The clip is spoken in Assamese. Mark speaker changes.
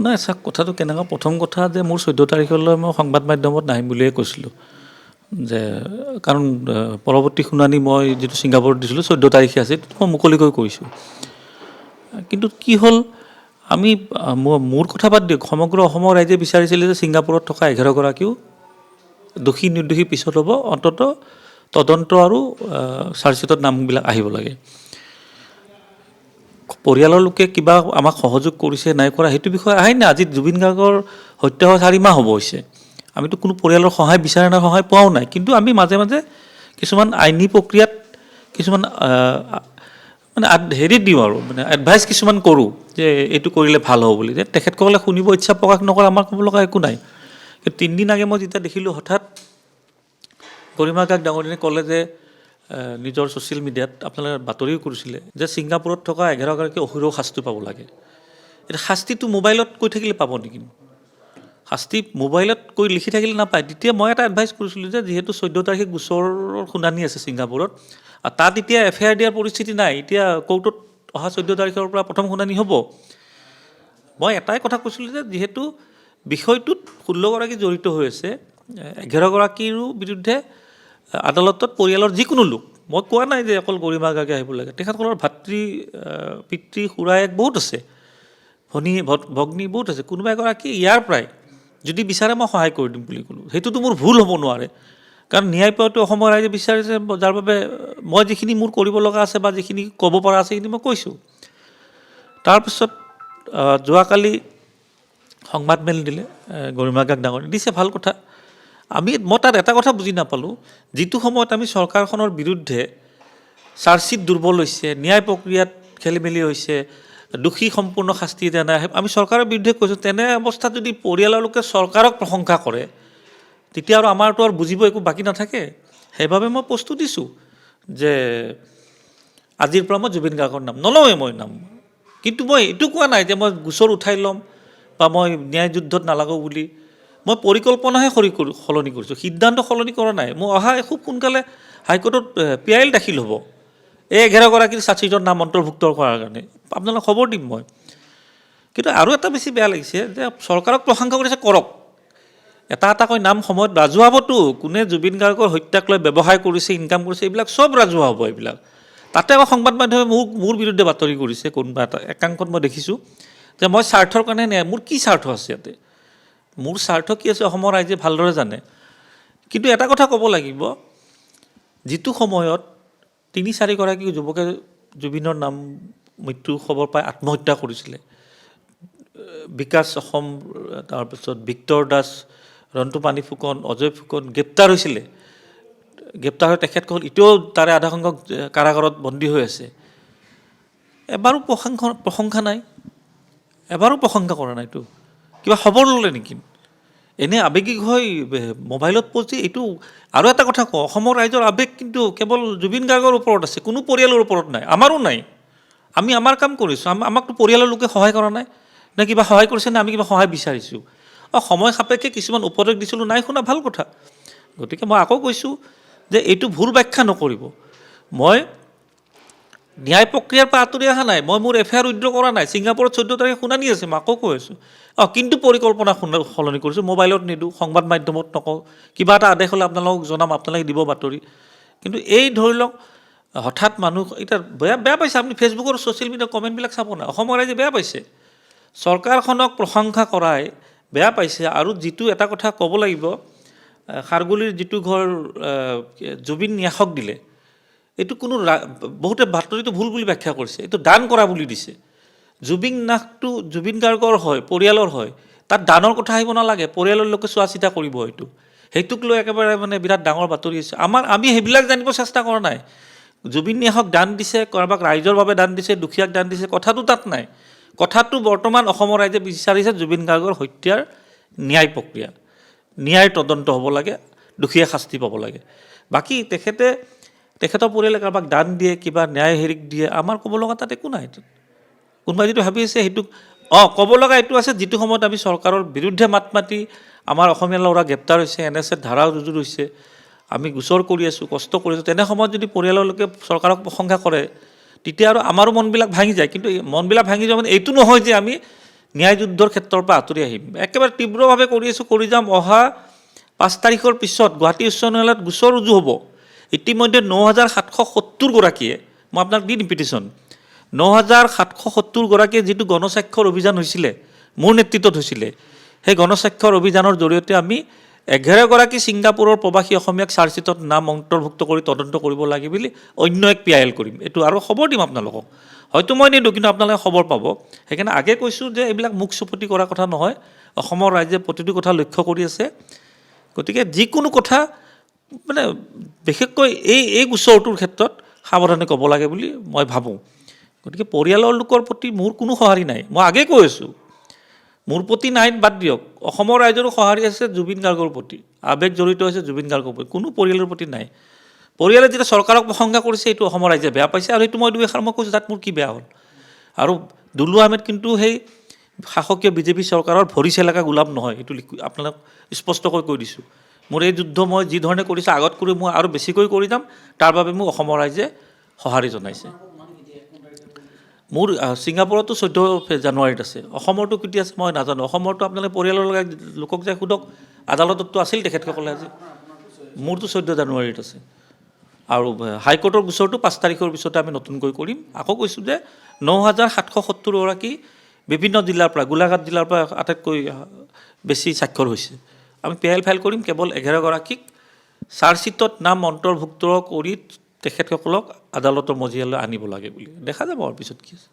Speaker 1: নাই চাওক কথাটো কেনেকুৱা প্ৰথম কথা যে মোৰ 14 তাৰিখলৈ মই সংবাদ মাধ্যমত নাহিম বুলিয়ে কৈছিলোঁ যে কাৰণ পৰৱৰ্তী শুনানি মই যিটো ছিংগাপুৰত দিছিলোঁ 14 তাৰিখে আছে মই মুকলিকৈ কৈছোঁ কিন্তু কি হ'ল আমি মোৰ কথা বাদ দিয়ক সমগ্ৰ অসমৰ ৰাইজে বিচাৰিছিলে যে ছিংগাপুৰত থকা 11 গৰাকীও দোষী নিৰ্দোষী পিছত হ'ব অন্তত তদন্ত আৰু চাৰ্জশ্বিটত নামবিলাক আহিব লাগে পৰিয়ালৰ লোকে কিবা আমাক সহযোগ কৰিছে নাই কৰা সেইটো বিষয়ে আহে না আজি জুবিন গাৰ্গৰ হত্যা হোৱা 4 মাহ হ'ব হৈছে আমিতো কোনো পৰিয়ালৰ সহায় বিচাৰে না সহায় পোৱাও নাই কিন্তু আমি মাজে মাজে কিছুমান আইনী প্ৰক্ৰিয়াত কিছুমান মানে হেৰি দিওঁ আৰু মানে এডভাইচ কিছুমান কৰোঁ যে এইটো কৰিলে ভাল হ'ব বুলি যে তেখেতসকলে শুনিব ইচ্ছা প্ৰকাশ নকৰে আমাৰ ক'ব লগা একো নাই কিন্তু 3 দিন আগে মই যেতিয়া দেখিলোঁ হঠাৎ গৰিমা কাক ডাঙৰীয়াই ক'লে যে নিজৰ ছ'চিয়েল মিডিয়াত আপোনালোকে বাতৰিও কৰিছিলে যে ছিংগাপুৰত থকা 11 গৰাকী অসুৰও শাস্তি পাব লাগে এতিয়া শাস্তিটো মোবাইলত কৈ থাকিলে পাব নেকি শাস্তি মোবাইলত কৈ লিখি থাকিলে নাপায় তেতিয়া মই এটা এডভাইচ কৰিছিলোঁ যে যিহেতু 14 তাৰিখে গোচৰৰ শুনানি আছে ছিংগাপুৰত আৰু তাত এতিয়া এফআইআৰ দিয়াৰ পৰিস্থিতি নাই এতিয়া কোৰ্টত অহা 14 তাৰিখৰ পৰা প্ৰথম শুনানি হ'ব মই এটাই কথা কৈছিলোঁ যে যিহেতু বিষয়টোত 16 গৰাকী জড়িত হৈ আছে 11 গৰাকীৰো বিৰুদ্ধে আদালতত পৰিয়ালৰ যিকোনো লোক মই কোৱা নাই যে অকল গৰিমা গাৰ্গে আহিব লাগে তেখেতসকলৰ ভাতৃ পিতৃ খুৰায়েক বহুত আছে ভনী ভগ্নী বহুত আছে কোনোবা এগৰাকী ইয়াৰ প্ৰায় যদি বিচাৰে মই সহায় কৰি দিম বুলি ক'লোঁ সেইটোতো মোৰ ভুল হ'ব নোৱাৰে কাৰণ ন্যায় পোৱাটো অসমৰ ৰাইজে বিচাৰিছে যাৰ বাবে মই যিখিনি মোৰ কৰিব লগা আছে বা যিখিনি ক'ব পৰা আছে সেইখিনি মই কৈছোঁ তাৰপিছত যোৱাকালি সংবাদমেল দিলে গৰিমা কাক ডাঙৰীয়াই দিছে ভাল কথা মই তাত এটা কথা বুজি নাপালোঁ যিটো সময়ত আমি চৰকাৰখনৰ বিৰুদ্ধে চাৰ্জশ্বিট দুৰ্বল হৈছে ন্যায় প্ৰক্ৰিয়াত খেলি মেলি হৈছে দোষী সম্পূৰ্ণ শাস্তি দিয়া নাই আমি চৰকাৰৰ বিৰুদ্ধে কৈছোঁ তেনে অৱস্থাত যদি পৰিয়ালৰ লোকে চৰকাৰক প্ৰশংসা কৰে তেতিয়া আৰু আমাৰতো আৰু বুজিব একো বাকী নাথাকে সেইবাবে মই প্ৰস্তুত দিছোঁ যে আজিৰ পৰা মই জুবিন গাৰ্গৰ নাম নলওঁৱেই মই নাম কিন্তু মই এইটো কোৱা নাই যে মই গোচৰ উঠাই ল'ম বা মই ন্যায় যুদ্ধত নালাগো বুলি মই পৰিকল্পনাহে সলনি কৰিছোঁ সিদ্ধান্ত সলনি কৰা নাই মই অহা খুব সোনকালে হাইকোৰ্টত PIL দাখিল হ'ব এই 11 গৰাকীৰ চাৰ্জশ্বিটৰ নাম অন্তৰ্ভুক্ত কৰাৰ কাৰণে আপোনালোকক খবৰ দিম মই কিন্তু আৰু এটা বেছি বেয়া লাগিছে যে চৰকাৰক প্ৰশংসা কৰিছে কৰক এটা কৈ নাম সময়ত ৰাজহুৱা হ'বতো কোনে জুবিন গাৰ্গৰ হত্যাক লৈ ব্যৱসায় কৰিছে ইনকাম কৰিছে এইবিলাক চব ৰাজহুৱা হ'ব এইবিলাক তাতে আকৌ সংবাদ মাধ্যমে মোৰ বিৰুদ্ধে বাতৰি কৰিছে কোনোবা এটা একাংশত মই দেখিছোঁ যে মই স্বাৰ্থৰ কাৰণে নে মোৰ কি স্বাৰ্থ আছে ইয়াতে মোৰ স্বাৰ্থ কি আছে অসমৰ ৰাইজে ভালদৰে জানে কিন্তু এটা কথা ক'ব লাগিব যিটো সময়ত 3-4 গৰাকী যুৱকে জুবিনৰ নাম মৃত্যু খবৰ পাই আত্মহত্যা কৰিছিলে বিকাশ অসম তাৰপিছত ভিক্টৰ দাস ৰন্তু পানী ফুকন অজয় ফুকন গ্ৰেপ্তাৰ হৈছিলে গ্ৰেপ্তাৰ হৈ তেখেতসকল এতিয়াও তাৰে আধা সংখ্যক কাৰাগাৰত বন্দী হৈ আছে এবাৰো প্ৰশংসা নাই এবাৰো প্ৰশংসা কৰা নাইতো কিবা খবৰ ল'লে নেকি এনে আৱেগিক হৈ মোবাইলত প'ষ্ট এইটো আৰু এটা কথা কওঁ অসমৰ ৰাইজৰ আৱেগ কিন্তু কেৱল জুবিন গাৰ্গৰ ওপৰত আছে কোনো পৰিয়ালৰ ওপৰত নাই আমাৰো নাই আমি আমাৰ কাম কৰিছোঁ আমাকতো পৰিয়ালৰ লোকে সহায় কৰা নাই নে কিবা সহায় কৰিছে নে আমি কিবা সহায় বিচাৰিছোঁ সময় সাপেক্ষে কিছুমান উপদেশ দিছিলোঁ নাই শুনা ভাল কথা গতিকে মই আকৌ কৈছোঁ যে এইটো ভুল ব্যাখ্যা নকৰিব মই ন্যায় প্ৰক্ৰিয়াৰ পৰা আঁতৰি অহা নাই মই মোৰ এফআইআৰ উইথড্ৰ কৰা নাই ছিংগাপুৰত 14 তাৰিখে শুনানি আছে মই আকৌ কৈ আছোঁ কিন্তু পৰিকল্পনা সলনি কৰিছোঁ মোবাইলত নিদিওঁ সংবাদ মাধ্যমত নকওঁ কিবা এটা আদেশ হ'লে আপোনালোকক জনাম আপোনালোকে দিব বাতৰি কিন্তু এই ধৰি লওক হঠাৎ মানুহ এতিয়া বেয়া পাইছে আপুনি ফেচবুকৰ ছ'চিয়েল মিডিয়াৰ কমেণ্টবিলাক চাব না অসমৰ ৰাইজে বেয়া পাইছে চৰকাৰখনক প্ৰশংসা কৰাই বেয়া পাইছে আৰু যিটো এটা কথা ক'ব লাগিব খাৰগুলিৰ যিটো ঘৰ জুবিন ন্যাসক দিলে এইটো কোনো বহুতে বাতৰিটো ভুল বুলি ব্যাখ্যা কৰিছে এইটো দান কৰা বুলি দিছে জুবিন নাথটো জুবিন গাৰ্গৰ হয় পৰিয়ালৰ হয় তাত দানৰ কথা আহিব নালাগে পৰিয়ালৰ লোকে চোৱা চিতা কৰিব হয়তো সেইটোক লৈ একেবাৰে মানে বিৰাট ডাঙৰ বাতৰি আছে আমি সেইবিলাক জানিব চেষ্টা কৰা নাই জুবিন ন্যাসক দান দিছে কাৰোবাক ৰাইজৰ বাবে দান দিছে দুখীয়াক দান দিছে কথাটো তাত নাই কথাটো বৰ্তমান অসমৰ ৰাইজে বিচাৰিছে জুবিন গাৰ্গৰ হত্যাৰ ন্যায় প্ৰক্ৰিয়া ন্যায় তদন্ত হ'ব লাগে দুখীয়া শাস্তি পাব লাগে বাকী তেখেতৰ পৰিয়ালে কাৰোবাক দান দিয়ে কিবা ন্যায় হেৰিক দিয়ে আমাৰ ক'ব লগা তাত একো নাই কোনোবাই যিটো ভাবি আছে সেইটোক ক'ব লগা এইটো আছে যিটো সময়ত আমি চৰকাৰৰ বিৰুদ্ধে মাত মাতি আমাৰ অসমীয়া ল'ৰা গ্ৰেপ্তাৰ হৈছে NSA ধাৰা ৰুজু হৈছে আমি গোচৰ কৰি আছোঁ কষ্ট কৰি আছোঁ তেনে সময়ত যদি পৰিয়ালৰ লোকে চৰকাৰক প্ৰশংসা কৰে তেতিয়া আৰু আমাৰো মনবিলাক ভাঙি যায় কিন্তু মনবিলাক ভাঙি যোৱা মানে এইটো নহয় যে আমি ন্যায় যুদ্ধৰ ক্ষেত্ৰৰ পৰা আঁতৰি আহিম একেবাৰে তীব্ৰভাৱে কৰি আছোঁ কৰি যাম অহা 5 তাৰিখৰ পিছত গুৱাহাটী উচ্চ ন্যায়ালয়ত গোচৰ ৰুজু হ'ব ইতিমধ্যে 9,770 গৰাকীয়ে মই আপোনাক দিম পিটিশ্যন 9,770 গৰাকীয়ে যিটো গণস্বাক্ষৰ অভিযান হৈছিলে মোৰ নেতৃত্বত হৈছিলে সেই গণস্বাক্ষৰ অভিযানৰ জৰিয়তে আমি 11 গৰাকী ছিংগাপুৰৰ প্ৰবাসী অসমীয়াক চাৰ্জশ্বিটত নাম অন্তৰ্ভুক্ত কৰি তদন্ত কৰিব লাগে বুলি অন্য এক PIL কৰিম এইটো আৰু খবৰ দিম আপোনালোকক হয়তো মই নিদিওঁ কিন্তু আপোনালোকে খবৰ পাব সেইকাৰণে আগে কৈছোঁ যে এইবিলাক মুখ চুপতি কৰা কথা নহয় অসমৰ ৰাইজে প্ৰতিটো কথা লক্ষ্য কৰি আছে গতিকে যিকোনো কথা মানে বিশেষকৈ এই গোচৰটোৰ ক্ষেত্ৰত সাৱধানে ক'ব লাগে বুলি মই ভাবোঁ গতিকে পৰিয়ালৰ লোকৰ প্ৰতি মোৰ কোনো সঁহাৰি নাই মই আগে কৈ আছোঁ মোৰ প্ৰতি নাই বাদ দিয়ক অসমৰ ৰাইজৰো সঁহাৰি আছে জুবিন গাৰ্গৰ প্ৰতি আৱেগ জড়িত আছে জুবিন গাৰ্গৰ প্ৰতি কোনো পৰিয়ালৰ প্ৰতি নাই পৰিয়ালে যেতিয়া চৰকাৰক প্ৰশংসা কৰিছে এইটো অসমৰ ৰাইজে বেয়া পাইছে আৰু এইটো মই দুই এষাৰ মই কৈছোঁ তাত মোৰ কি বেয়া হ'ল আৰু দুলু আহমেদ কিন্তু সেই শাসকীয় বিজেপি চৰকাৰৰ ভৰি চেলেকা গোলাম নহয় এইটো আপোনালোক স্পষ্টকৈ কৈ দিছোঁ মোৰ এই যুদ্ধ মই যি ধৰণে কৰিছোঁ আগত কৰি মই আৰু বেছিকৈ কৰি যাম তাৰ বাবে মোক অসমৰ ৰাইজে সঁহাৰি জনাইছে মোৰ ছিংগাপুৰতো 14 জানুৱাৰীত আছে অসমৰতো কেতিয়া আছে মই নাজানো অসমৰতো আপোনালোকে পৰিয়ালৰ লোকক যে সোধক আদালততো আছিল তেখেতসকলে আজি মোৰতো 14 জানুৱাৰীত আছে আৰু হাইকোৰ্টৰ গোচৰটো 5 তাৰিখৰ পিছতে আমি নতুনকৈ কৰিম আকৌ কৈছোঁ যে 9,770 গৰাকী বিভিন্ন জিলাৰ পৰা গোলাঘাট জিলাৰ পৰা আটাইতকৈ বেছি স্বাক্ষৰ হৈছে আমি PIL ফাইল কৰিম কেৱল 11 গৰাকীক চাৰ্জশ্বিটত নাম অন্তৰ্ভুক্ত কৰি তেখেতসকলক আদালতৰ মজিয়ালৈ আনিব লাগে বুলি দেখা যাব আৰু পিছত কি আছে